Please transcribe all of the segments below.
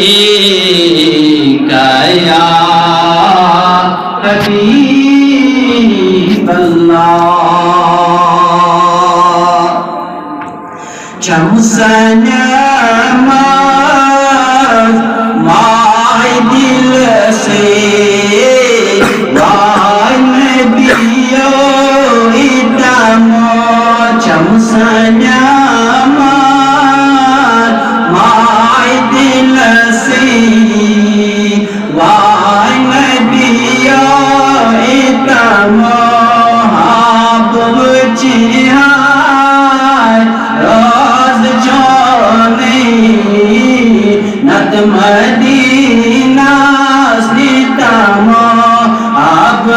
अलैका या हबीबल्लाह चमसन माय दिल से वाय नबियो इतमो चमसन माय दिल से वाय नबियो इतमो हाब चिहाय रोज जोने नत मदीना स्थितमो हाब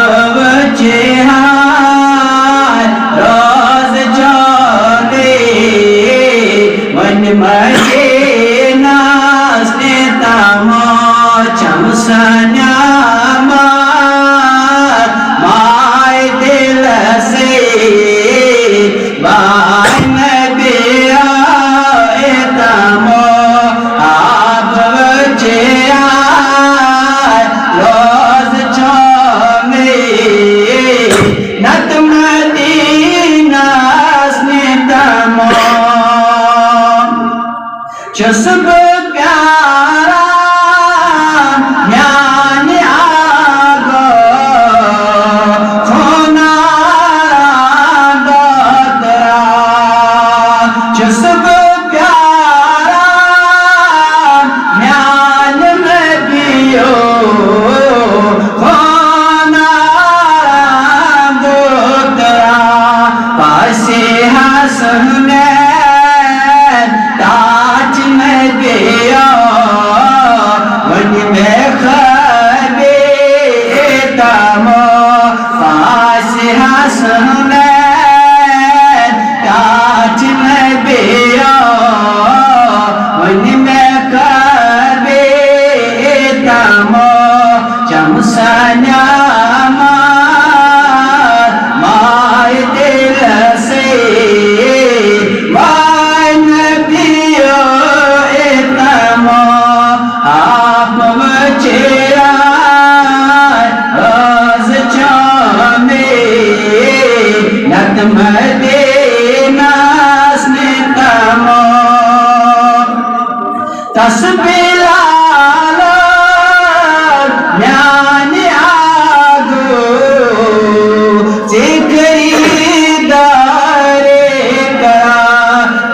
चिहाय रोज जोने वन मदीना स्थितमो चमसन्या माय दिल से वाय नबियो इतमो हाब चिहाय रोज जोने नत मदीना स्थितमो चसब प्यारा ज्ञान आगो खोनारा दतरा चसब प्यारा ज्ञान नबियो खोनारा दतरा पासे हसन ताज नबियो वन में खबे तमो पास हसन ताज नबियो वन में खबे तमो चमसन्या माय दिल से वाय नबियो इतमो हाब चिहाय रोज जोने नत मदीना स्थितमो तस्बीह ज्ञान आगो जिक्री दारे करा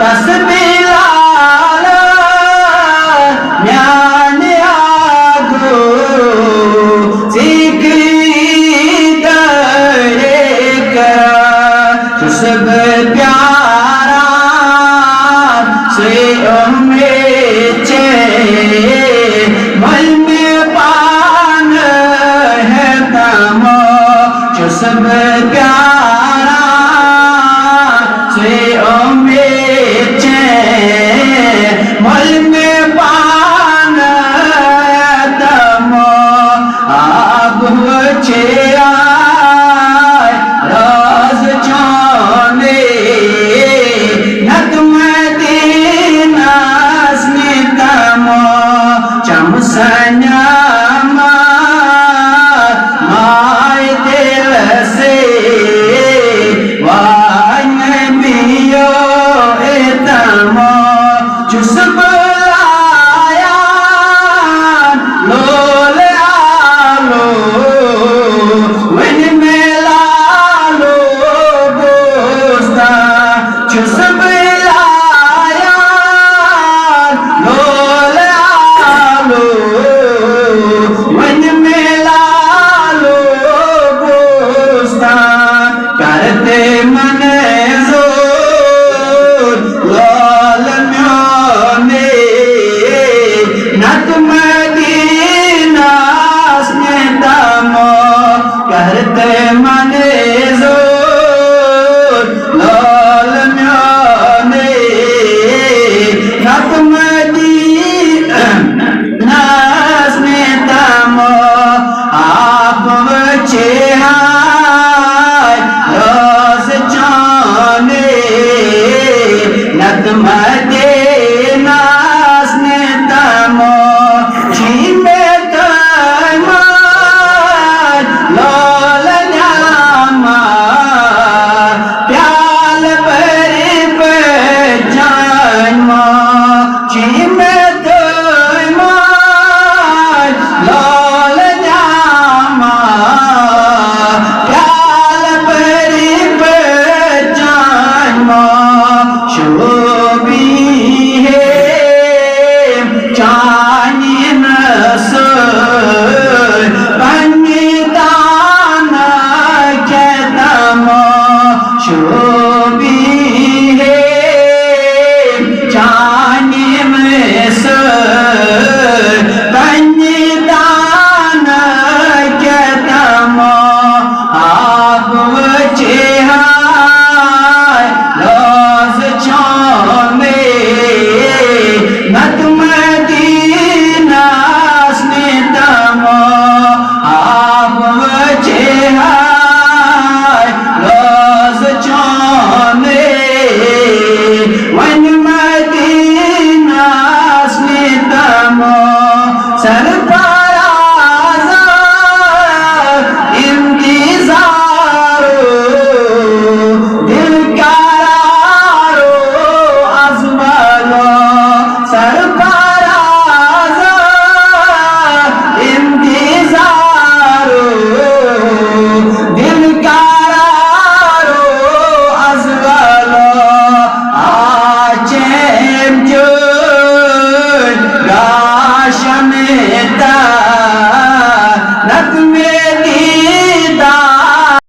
तस्बीह ज्ञान